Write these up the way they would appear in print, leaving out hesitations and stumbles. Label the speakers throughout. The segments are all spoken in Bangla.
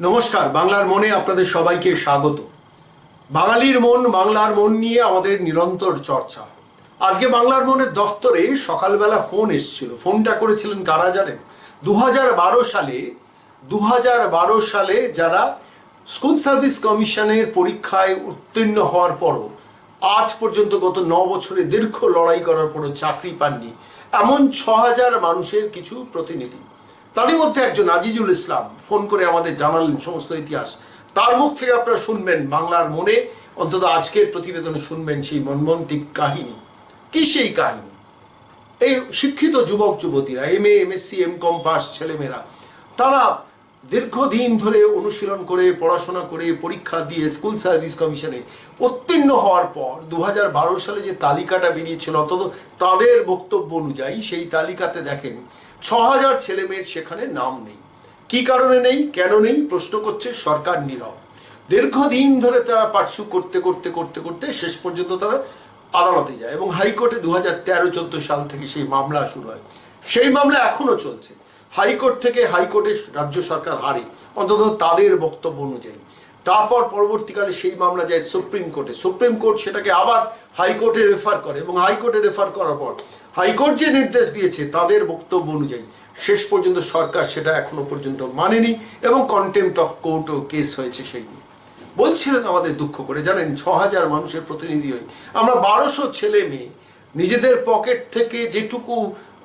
Speaker 1: নমস্কার, বাংলার মনে আপনাদের সবাইকে স্বাগত। বাঙালির মন, বাংলার মন নিয়ে আমাদের নিরন্তর চর্চা। আজকে বাংলার মনের দফতরে সকালবেলা ফোন এসেছিল। ফোনটা করেছিলেন কারা জানেন? 2012 সালে যারা স্কুল সার্ভিস কমিশনের পরীক্ষায় উত্তীর্ণ হওয়ার পরও আজ পর্যন্ত গত 9 বছরে দীর্ঘ লড়াই করার পরও চাকরি পাননি, এমন 6000 মানুষের কিছু প্রতিনিধি। তারই মধ্যে একজন আজিজুল ইসলাম ফোন করে আমাদের জানালেন সমস্ত ইতিহাস। তার মুখ থেকে আপনারা শুনবেন বাংলার মনে, অন্তত আজকের প্রতিবেদনে শুনবেন সেই মর্মান্তিক কাহিনী। কি সেই কাহিনী? এই শিক্ষিত যুবক যুবতীরা, MA MSc MCom পাস ছেলেমেয়েরা, তারা দীর্ঘদিন ধরে অনুশীলন করে পড়াশোনা করে পরীক্ষা দিয়ে স্কুল সার্ভিস কমিশনে উত্তীর্ণ হওয়ার পর 2012 সালে যে তালিকাটা বেরিয়েছিল, অন্তত তাদের বক্তব্য অনুযায়ী সেই তালিকাতে দেখেন 6000 ছেলেমেয়ের সেখানে নাম নেই। কি কারণে নেই, কেন নেই, প্রশ্ন করছে সরকার নীরব। দীর্ঘদিন ধরে তারা পার্সু করতে করতে করতে করতে শেষ পর্যন্ত তারা আদালতে যায় এবং হাইকোর্টে 2013-14 সাল থেকে সেই মামলা শুরু হয়। সেই মামলা এখনো চলছে। হাইকোর্ট থেকে হাইকোর্টে রাজ্য সরকার হারে, অন্তত তাদের বক্তব্য অনুযায়ী। তারপর পরবর্তীকালে সেই মামলা যায় সুপ্রিম কোর্টে। সুপ্রিম কোর্ট সেটাকে আবার হাইকোর্টে রেফার করে এবং হাইকোর্টে রেফার করার পর হাইকোর্ট যে নির্দেশ দিয়েছে তাদের বক্তব্য অনুযায়ী শেষ পর্যন্ত সরকার সেটা এখনো পর্যন্ত মানেনি এবং কন্টেম্পট অফ কোর্টও কেস হয়েছে সেই নিয়ে। বলছিলেন আমাদের দুঃখ করে, জানেন 6000 মানুষের প্রতিনিধি হই আমরা, 1200 ছেলে মেয়ে নিজেদের পকেট থেকে যেটুকু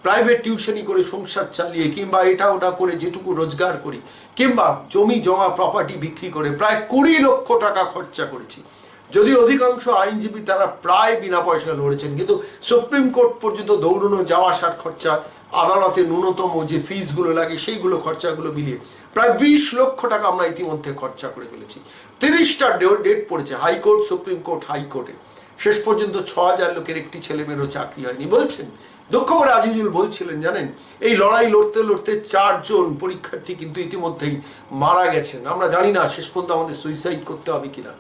Speaker 1: প্রাইভেট টিউশনি করে সংসার চালিয়ে কিংবা এটা ওটা করে যেটুকু রোজগার করি কিংবা জমি জমা প্রপার্টি বিক্রি করে প্রায় 20 লক্ষ টাকা খরচা করেছি। যদি অধিকাংশ আইনজীবী তারা প্রায় বিনা পয়সায় লড়েছেন, কিন্তু সুপ্রিম কোর্ট পর্যন্ত দৌড়ানো, যাওয়া আসার খরচা, আদালতে ন্যূনতম যে ফিসগুলো লাগে সেইগুলো খরচাগুলো মিলিয়ে প্রায় 20 লক্ষ টাকা আমরা ইতিমধ্যে খরচা করে ফেলেছি। 30টা ডেট পড়েছে হাইকোর্ট, সুপ্রিম কোর্ট, হাইকোর্টে। শেষ পর্যন্ত 6000 লোকের একটি ছেলেমেয়েরও চাকরি হয়নি। বলছেন, দুঃখ করে আজিজুল বলছিলেন, জানেন এই লড়াই লড়তে লড়তে 4 জন পরীক্ষার্থী কিন্তু ইতিমধ্যেই মারা গেছেন। আমরা জানি না শেষ পর্যন্ত আমাদের সুইসাইড করতে হবে কিনা।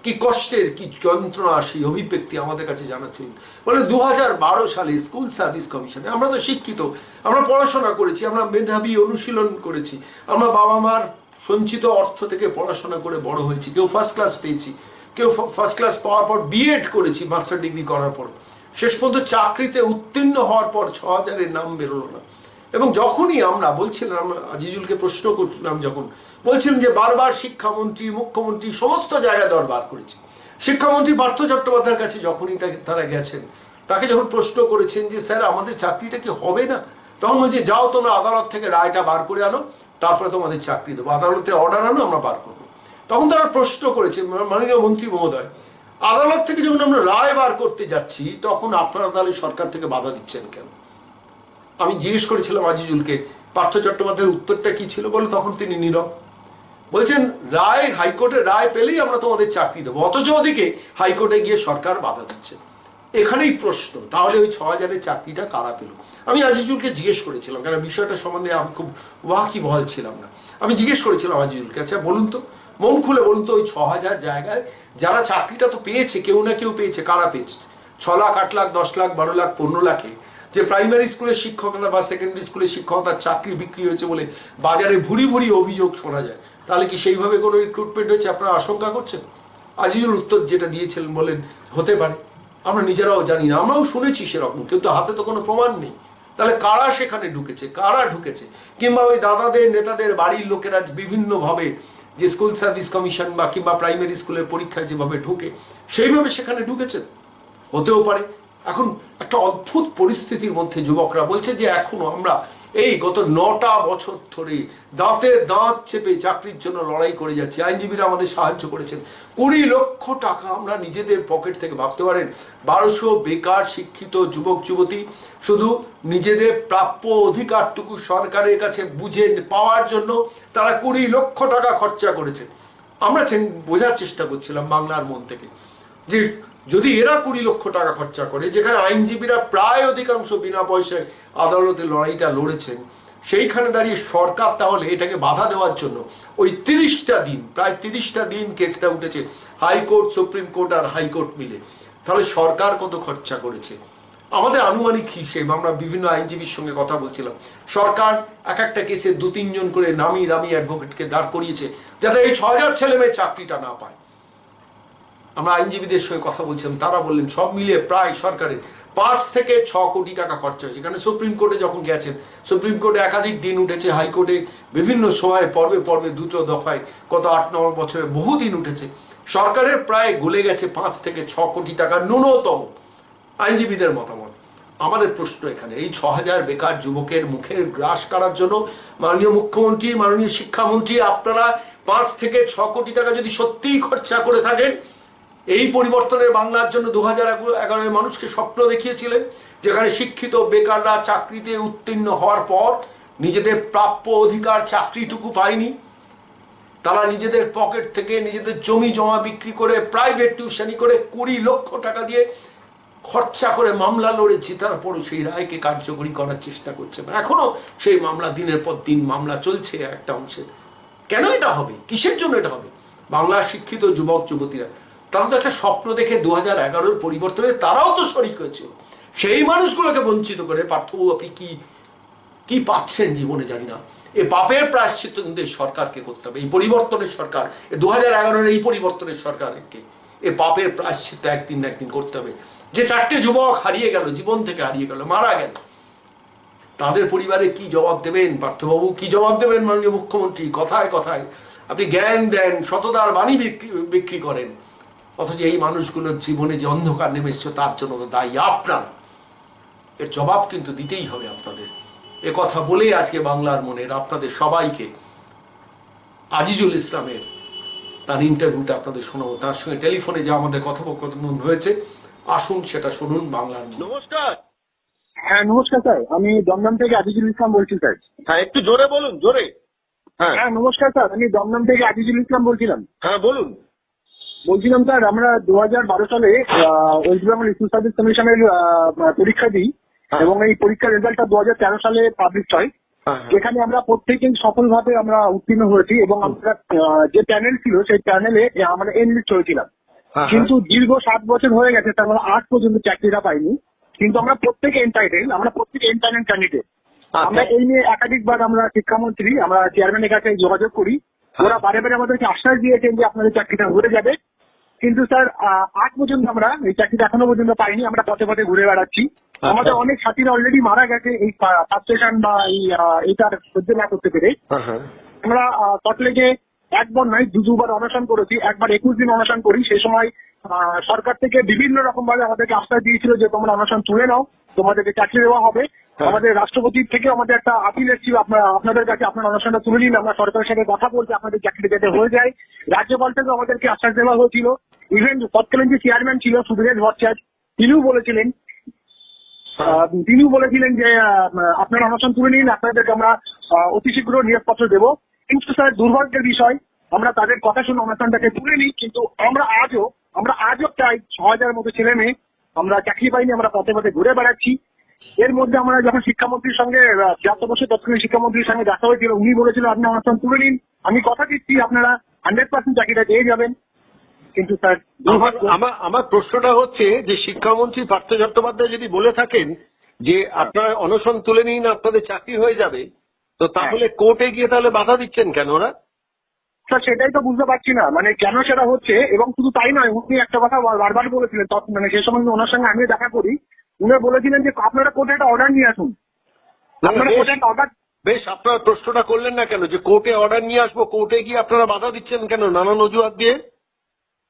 Speaker 1: কি কষ্টের, কি যন্ত্রণা সেই অভিব্যক্তি আমাদের কাছে জানাচ্ছিলেন। বলে 2012 সালে স্কুল সার্ভিস কমিশনে আমরা তো শিক্ষিত, আমরা পড়াশোনা করেছি, আমরা মেধাবী, অনুশীলন করেছি, আমরা বাবা মার সঞ্চিত অর্থ থেকে পড়াশোনা করে বড় হয়েছি। কেউ ফার্স্ট ক্লাস পেয়েছি, কেউ ফার্স্ট ক্লাস পাওয়ার পর বিএড করেছি মাস্টার ডিগ্রি করার পর। শেষ পর্যন্ত চাকরিতে উত্তীর্ণ হওয়ার পর 6000-এর নাম বেরোলো না। এবং যখনই আমরা বলছিলাম, আমরা আজিজুলকে প্রশ্ন করলাম, যখন বলছিলেন যে বারবার শিক্ষামন্ত্রী, মুখ্যমন্ত্রী সমস্ত জায়গায় দরবার করেছে। শিক্ষামন্ত্রী পার্থ চট্টোপাধ্যায়ের কাছে যখনই তারা গেছেন, তাকে যখন প্রশ্ন করেছেন যে স্যার আমাদের চাকরিটা কি হবে না, তখন বলছে যাও তোমরা আদালত থেকে রায়টা বার করে আনো, তারপরে তোমাদের চাকরি দেবো, আদালতে অর্ডার আনো, আমরা বার করবো। তখন তারা প্রশ্ন করেছে, মাননীয় মন্ত্রী মহোদয়, আদালত থেকে যখন আমরা রায় বার করতে যাচ্ছি তখন আপনারা তাহলে সরকার থেকে বাধা দিচ্ছেন কেন? আমি জিজ্ঞেস করেছিলাম আজিজুলকে পার্থ চট্টোপাধ্যায়ের উত্তরটা কি ছিল। বলে তখন তিনি নীরব। বলছেন রায়, হাইকোর্টের রায় পেলেই আমরা তোমাদের চাকরি দেবো, অথচ ওদিকে হাইকোর্টে গিয়ে সরকার বাধা দিচ্ছে। এখানেই প্রশ্ন, তাহলে ওই 6000-এর চাকরিটা কারা পেল? আমি আজিজুলকে জিজ্ঞেস করেছিলাম, কারণ বিষয়টা সম্বন্ধে আমি খুব ওয়াকিবহাল ছিলাম না। আমি জিজ্ঞেস করেছিলাম আজিজুলকে, আচ্ছা বলুন তো, মন খুলে বলুন তো, ওই 6000 জায়গায় যারা চাকরিটা তো পেয়েছে, কেউ না কেউ পেয়েছে, কারা পেয়েছে? 6 লাখ, 8 লাখ, 10 লাখ, 12 লাখ, 15 লাখে যে প্রাইমারি স্কুলের শিক্ষকতা বা সেকেন্ডারি স্কুলের শিক্ষকতার চাকরি বিক্রি হয়েছে বলে বাজারে ভুরি ভুরি অভিযোগ শোনা যায়, তাহলে কি সেইভাবে কোনো রিক্রুটমেন্ট হয়েছে আপনারা আশঙ্কা করছেন? আজিজুল উত্তর যেটা দিয়েছিলেন, বলেন হতে পারে, আমরা নিজেরাও জানি না, আমরাও শুনেছি সেরকম, কিন্তু হাতে তো কোনো প্রমাণ নেই। তাহলে কারা সেখানে ঢুকেছে, কারা ঢুকেছে? কিংবা ওই দাদাদের, নেতাদের বাড়ির লোকেরা বিভিন্নভাবে যে স্কুল সার্ভিস কমিশন বা কিংবা প্রাইমারি স্কুলের পরীক্ষায় যেভাবে ঢুকে সেইভাবে সেখানে ঢুকেছেন? হতেও পারে। এখন একটা অদ্ভুত পরিস্থিতির মধ্যে যুবকরা বলছে যে এখনো আমরা এই গত 9টা বছর ধরে দাঁতে দাঁত চেপে চাকরির জন্য লড়াই করে যাচ্ছি। আইনজীবীরা আমাদের সাহায্য করেছেন। 20 লক্ষ টাকা আমরা নিজেদের পকেট থেকে, ভাবতে পারেন 1200 বেকার শিক্ষিত যুবক যুবতী শুধু নিজেদের প্রাপ্য অধিকারটুকু সরকারের কাছে বুঝে পাওয়ার জন্য তারা 20 লক্ষ টাকা খরচা করেছে। আমরা বোঝার চেষ্টা করছিলাম বাংলার মন থেকে যে যদি এরা 20 লক্ষ টাকা খরচা করে, যেখানে আইনজীবীরা প্রায় অধিকাংশ বিনা পয়সায় আদালতে লড়াইটা লড়েছেন, সেইখানে দাঁড়িয়ে সরকার তাহলে এটাকে বাধা দেওয়ার জন্য ওই 30টা দিন, প্রায় 30টা দিন কেসটা উঠেছে হাইকোর্ট, সুপ্রিম কোর্ট আর হাইকোর্ট মিলে, তাহলে সরকার কত খরচা করেছে? আমাদের আনুমানিক হিসেব, আমরা বিভিন্ন আইনজীবীর সঙ্গে কথা বলছিলাম, সরকার এক একটা কেসে 2-3 জন করে নামি দামি অ্যাডভোকেটকে দাঁড় করিয়েছে যাতে এই 6,000 ছেলে মেয়ে চাকরিটা না পায়। আমরা আইনজীবীদের সঙ্গে কথা বলছিলাম, তারা বললেন সব মিলিয়ে প্রায় সরকারের 5 থেকে 6 কোটি টাকা খরচা হয়েছে। কারণ সুপ্রিম কোর্টে যখন গেছেন, সুপ্রিম কোর্টে একাধিক দিন উঠেছে, হাইকোর্টে বিভিন্ন সময় পর্বে পর্বে 2টো দফায় গত 8-9 বছরে বহু দিন উঠেছে। সরকারের প্রায় গলে গেছে 5 থেকে 6 কোটি টাকা ন্যূনতম, আইনজীবীদের মতামত। আমাদের প্রশ্ন এখানে, এই 6,000 বেকার যুবকের মুখের গ্রাস কাটার জন্য মাননীয় মুখ্যমন্ত্রী, মাননীয় শিক্ষামন্ত্রী, আপনারা 5 থেকে 6 কোটি টাকা যদি সত্যিই খরচা করে থাকেন, এই পরিবর্তনের বাংলার জন্য 2011 মানুষকে স্বপ্ন দেখিয়েছিলেন, যেখানে শিক্ষিত বেকাররা চাকরিতে উত্তীর্ণ হওয়ার পর নিজেদের প্রাপ্য অধিকার চাকরিটুকু পায়নি, তারা নিজেদের পকেট থেকে নিজেদের জমি জমা বিক্রি করে প্রাইভেট টিউশনি করে 20 লক্ষ টাকা দিয়ে খরচা করে মামলা লড়ে জেতার পরও সেই রায়কে কার্যকরী করার চেষ্টা করছে। এখনো সেই মামলা দিনের পর দিন মামলা চলছে একটা অংশে। কেন এটা হবে? কিসের জন্য এটা হবে? বাংলার শিক্ষিত যুবক যুবতীরা তারা তো একটা স্বপ্ন দেখে 2011 পরিবর্তনে তারাও তো শরিক হয়েছিল। সেই মানুষগুলোকে বঞ্চিত করে পার্থবাবু আপনি কি পাচ্ছেন জীবনে জানি না। এই পাপের প্রায়শ্চিত্ত কিন্তু এই সরকারকে করতে হবে, এই পরিবর্তনের সরকার, 2011 এই পরিবর্তনের সরকারকে এই পাপের প্রায়শ্চিত্ত একদিন না একদিন করতে হবে। যে 4টে যুবক হারিয়ে গেল, জীবন থেকে হারিয়ে গেল, মারা গেল, তাদের পরিবারে কি জবাব দেবেন পার্থবাবু? কি জবাব দেবেন মাননীয় মুখ্যমন্ত্রী? কথায় কথায় আপনি জ্ঞান দেন, সততার বাণী বিক্রি করেন, অথচ এই মানুষগুলোর জীবনে যে অন্ধকার নেমে এসছে তার জন্য তো দায়ী আপনারা। এর জবাব কিন্তু দিতেই হবে আপনাদের। এ কথা বলে আজকে বাংলার মনের আপনাদের সবাইকে আজিজুল ইসলামের তার ইন্টারভিউটা আপনাদের শোনাবো। তার সঙ্গে টেলিফোনে যা আমাদের কথোপকথন হয়েছে, আসুন সেটা শুনুন বাংলার।
Speaker 2: নমস্কার।
Speaker 3: হ্যাঁ নমস্কার স্যার, আমি দমদম থেকে আজিজুল ইসলাম বলছি স্যার।
Speaker 2: হ্যাঁ একটু জোরে বলুন, জোরে। হ্যাঁ
Speaker 3: হ্যাঁ নমস্কার স্যার, আমি দমদম থেকে আজিজুল ইসলাম বলছিলাম।
Speaker 2: হ্যাঁ বলুন।
Speaker 3: বলছিলাম স্যার, আমরা 2012 সালে ওয়েস্ট বেঙ্গল স্কুল সার্ভিস কমিশনের পরীক্ষা দিই এবং এই পরীক্ষার রেজাল্টটা 2013 সালে পাবলিশ হয়, যেখানে আমরা প্রত্যেকেই সফলভাবে আমরা উত্তীর্ণ হয়েছি এবং আমরা যে প্যানেল ছিল সেই প্যানেলে আমরা এনলিস্ট হয়েছিলাম। কিন্তু দীর্ঘ 7 বছর হয়ে গেছে, তার মানে আজ পর্যন্ত চাকরিটা পাইনি। কিন্তু আমরা প্রত্যেকে এন্টাইটেল, আমরা প্রত্যেকে এন্টাইটেল ক্যান্ডিডেট। আমরা এই নিয়ে একাধিকবার আমরা শিক্ষামন্ত্রী, আমরা চেয়ারম্যানের কাছে যোগাযোগ করি। ওরা বারে বারে আমাদেরকে আশ্বাস দিয়েছেন যে আপনাদের চাকরিটা হয়ে যাবে। কিন্তু স্যার আজ পর্যন্ত আমরা এই চাকরিটা এখনো পর্যন্ত পাইনি। আমরা পথে পথে ঘুরে বেড়াচ্ছি। আমাদের অনেক সাথীরা অলরেডি মারা গেছে এই সাবস্টেশন বা এইটার সহ্য না করতে পেরে। আমরা সল্টলেকে একবার নয় 2-2বার অনশন করেছি। একবার 21 দিন অনশন করি। সেই সময় সরকার থেকে বিভিন্ন রকম ভাবে আমাদেরকে আশ্বাস দিয়েছিল যে তোমরা অনশন তুলে নাও, তোমাদেরকে চাকরি দেওয়া হবে। আমাদের রাষ্ট্রপতির থেকে আমাদের একটা আপিল এসেছিল আপনাদের কাছে, আপনার অনশনটা তুলে নিন, আমরা সরকারের সাথে কথা বলছি আপনাদের চাকরি যাতে হয়ে যায়। রাজ্যপাল থেকে আমাদেরকে আশ্বাস দেওয়া হয়েছিল। ইভেন তৎকালীন যে চেয়ারম্যান ছিল সুধীরেশ ভট্টাচার্য, তিনিও বলেছিলেন যে আপনারা অনশন তুলে নিন, আপনাদেরকে আমরা অতি শীঘ্র নিয়োগপত্র দেবো। কিন্তু স্যার দুর্ভাগ্যের বিষয়, আমরা তাদের কথা শুনে অনশনটাকে তুলে নিই। কিন্তু আমরা আজও প্রায় 6,000 মতো ছেলে মেয়ে আমরা চাকরি পাইনি। আমরা পথে পথে ঘুরে বেড়াচ্ছি। এর মধ্যে আমরা যখন শিক্ষামন্ত্রীর সঙ্গে 4 বছর তৎকালীন শিক্ষামন্ত্রীর সঙ্গে দেখা হয়েছিল, উনি বলেছিলেন আপনি অনশন তুলে নিন, আমি কথা দিচ্ছি আপনারা 100% চাকরিটা পেয়ে যাবেন। কিন্তু স্যার
Speaker 2: আমার প্রশ্নটা হচ্ছে যে শিক্ষামন্ত্রী পার্থ চট্টোপাধ্যায় যদি বলে থাকেন যে আপনারা অনশন তুলে নিন আপনাদের চাকরি হয়ে যাবে, তো তাহলে কোর্টে গিয়ে তাহলে বাধা দিচ্ছেন কেন ওরা?
Speaker 3: স্যার সেটাই তো বুঝতে পারছি না, মানে কেন সেটা হচ্ছে। এবং শুধু তাই নয়, উনি একটা কথা বারবার বলেছিলেন, মানে সে সময় ওনার সঙ্গে আমিও দেখা করি। উনি বলেছিলেন যে আপনারা কোর্টে একটা অর্ডার নিয়ে আসুন।
Speaker 2: বেশ, আপনারা প্রশ্নটা করলেন না কেন যে কোর্টে অর্ডার নিয়ে আসবো, কোর্টে গিয়ে আপনারা বাধা দিচ্ছেন কেন নানান অজুহাত দিয়ে?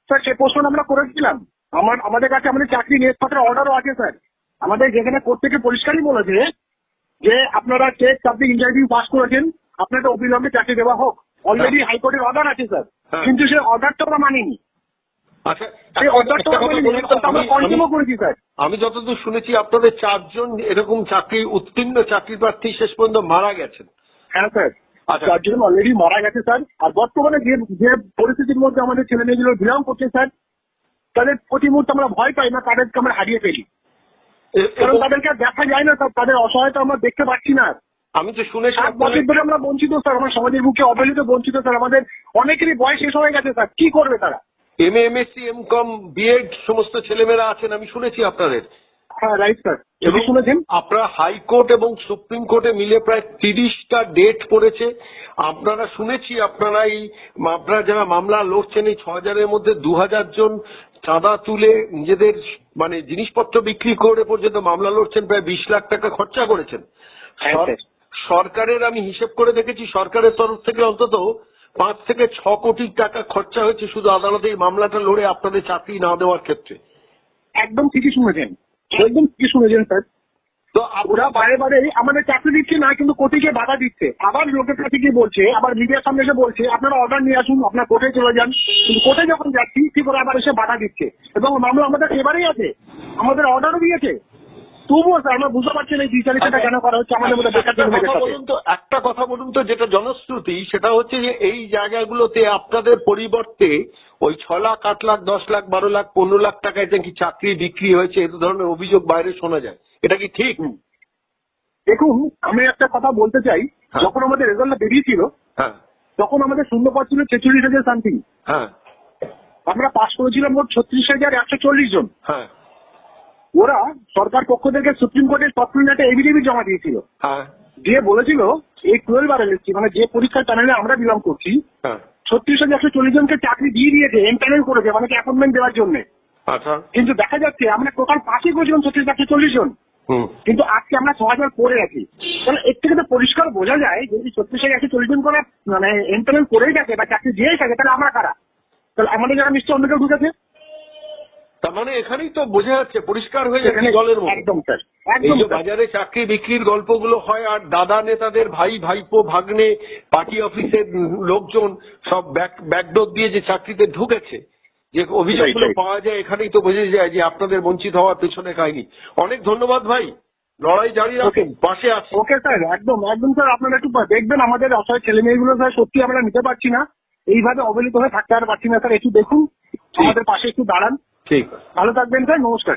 Speaker 3: স্যার সে প্রশ্ন আমরা করেছিলাম। আমাদের কাছে আমাদের চাকরি নিয়োগপত্রের অর্ডারও আছে স্যার। আমাদের যেখানে কোর্ট থেকে পরিষ্কারই বলেছে যে আপনারা টেস্ট আপনি ইন্টারভিউ পাস করেছেন, আপনাদের অবিলম্বে চাকরি দেওয়া হোক। অলরেডি হাইকোর্টের অর্ডার আছে স্যার, কিন্তু সেই অর্ডারটা আমরা মানিনি।
Speaker 2: আচ্ছা,
Speaker 3: সেই অর্ডারটা আমরা কন্টিনিউ করেছি স্যার।
Speaker 2: আমি যতদূর শুনেছি আপনাদের 4 জন এরকম উত্তীর্ণ চাকরি প্রার্থী শেষ পর্যন্ত মারা গেছেন।
Speaker 3: হ্যাঁ স্যার, 4 জন অলরেডি মারা গেছে স্যার। আর বর্তমানে যে পরিস্থিতির মধ্যে আমাদের ছেলে মেয়েগুলো বিলং করছে স্যার, তাদের প্রতি মুহূর্তে আমরা ভয় পাই না, তাদেরকে আমরা হারিয়ে ফেলি। কারণ তাদেরকে দেখা যায় না স্যার, তাদের অসহায়তা আমরা দেখতে পাচ্ছি না।
Speaker 2: আমি তো শুনেছি
Speaker 3: 7 বছর ধরে আমরা বঞ্চিত স্যার, আমার সমাজের বুকে অবহেলিত বঞ্চিত স্যার। আমাদের অনেকেরই বয়স শেষ হয়ে গেছে স্যার, কি করবে তারা?
Speaker 2: MA, MSc, MCom, B.Ed সমস্ত ছেলেমেয়েরা আছেন, আমি শুনেছি আপনাদের।
Speaker 3: হ্যাঁ রাইট স্যার,
Speaker 2: এবং
Speaker 3: এবং শুনেছেন
Speaker 2: আপনারা হাইকোর্ট এবং সুপ্রিম কোর্টে মিলে প্রায় 30টা ডেট পড়েছে। আপনারা শুনেছি আপনারা যারা মামলা লড়ছেন এই 6,000-এর মধ্যে 2,000 জন চাঁদা তুলে নিজেদের মানে জিনিসপত্র বিক্রি করে পর্যন্ত মামলা লড়ছেন, প্রায় 20 লাখ টাকা খরচা করেছেন। সরকারের আমি হিসেব করে দেখেছি, সরকারের তরফ থেকে অন্তত 5 থেকে 6 কোটি টাকা খরচা হয়েছে শুধু আদালতে এই মামলাটা লড়ে আপনাদের চাকরি না দেওয়ার ক্ষেত্রে।
Speaker 3: একদম ঠিকই শুনেছেন, একদম ঠিকই শুনেছেন স্যার।
Speaker 2: তো
Speaker 3: ওরা বারে বারে আমাদের চাকরি দিচ্ছে না, কিন্তু কোর্টে গিয়ে বাধা দিচ্ছে, আবার লোকের কাছে গিয়ে বলছে, আবার মিডিয়ার সামনে এসে বলছে আপনারা অর্ডার নিয়ে আসুন, আপনার কোর্টে চলে যান। কিন্তু কোর্টে যখন যাচ্ছি ঠিক ওরা আবার এসে বাধা দিচ্ছে, এবং মামলা আমাদের এবারেই আছে, আমাদের অর্ডারও দিয়েছে। তবুও স্যার আমরা বুঝতে পারছি না এই বিচারিতাটা কেন করা হচ্ছে আমাদের মধ্যে বেকার জনগণের সাথে।
Speaker 2: একটা কথা বলুন তো, যেটা জনশ্রুতি সেটা হচ্ছে যে এই জায়গাগুলোতে আপনাদের পরিবর্তে ওই 6 লাখ, 8 লাখ, 10 লাখ, 12 লাখ, 15 লাখ টাকায় নাকি চাকরি বিক্রি হয়েছে, এই ধরনের অভিযোগ বাইরে শোনা যায়। এটা কি ঠিক?
Speaker 3: দেখুন আমি একটা কথা বলতে চাই,
Speaker 2: হ্যাঁ।
Speaker 3: যখন আমাদের রেজাল্টটা বেরিয়েছিল
Speaker 2: হ্যাঁ
Speaker 3: তখন আমাদের শূন্যপদ ছিল 46,000 সামথিং,
Speaker 2: হ্যাঁ
Speaker 3: আমরা পাস করেছিলাম মোট 36,140 জন।
Speaker 2: হ্যাঁ
Speaker 3: ওরা সরকার পক্ষ থেকে সুপ্রিম কোর্টের তৎকালীন একটা এফিডেভিট জমা দিয়েছিল,
Speaker 2: হ্যাঁ
Speaker 3: দিয়ে বলেছিল এই 12 RLSC মানে যে পরীক্ষার প্যানেলে আমরা বিলং করছি
Speaker 2: হ্যাঁ
Speaker 3: 36,140 জনকে চাকরি দিয়ে দিয়েছে, এমপ্যানেল করেছে মানে অ্যাপয়েন্টমেন্ট দেওয়ার জন্য।
Speaker 2: আচ্ছা।
Speaker 3: কিন্তু দেখা যাচ্ছে আমরা টোটাল পাসই করেছিলাম 36,140 জন, কিন্তু আজকে আমরা 6,000 পড়ে আছি। তাহলে এর থেকে তো পরিষ্কার বোঝা যায় যদি 36,140 জন করে মানে এমপ্যানেল করেই থাকে বা চাকরি দিয়েই থাকে, তাহলে আমরা কারা? তাহলে আমাদের যারা নিশ্চয় অন্য কেউ ঢুকেছে।
Speaker 2: তার মানে এখানেই তো বোঝা যাচ্ছে, পরিষ্কার হয়ে যাচ্ছে জলের মতো।
Speaker 3: একদম স্যার,
Speaker 2: এই
Speaker 3: একদম
Speaker 2: যে
Speaker 3: স্যার।
Speaker 2: বাজারে চাকরি বিক্রির গল্পগুলো হয় আর দাদা নেতাদের ভাই ভাইপো ভাগ্নে পার্টি অফিসের লোকজন সব ব্যাকডোর দিয়ে যে চাকরিতে ঢুকেছে, যে অভিযোগগুলো পাওয়া যায়, এখানেই তো বোঝা যায় যে আপনাদের বঞ্চিত হওয়ার পেছনে কাহিনী। অনেক ধন্যবাদ ভাই, লড়াই জারি রাখুন, পাশে আছি।
Speaker 3: ওকে স্যার, একদম একদম স্যার, আপনারা একটু দেখবেন আমাদের অসহায় ছেলে মেয়েগুলো স্যার, সত্যি আমরা নিতে পারছি না, এইভাবে অবহেলিত হয়ে থাকতে আর পারছি না স্যার, একটু দেখুন আমাদের পাশে একটু দাঁড়ান।
Speaker 2: ঠিক,
Speaker 3: ভালো থাকবেন স্যার, নমস্কার।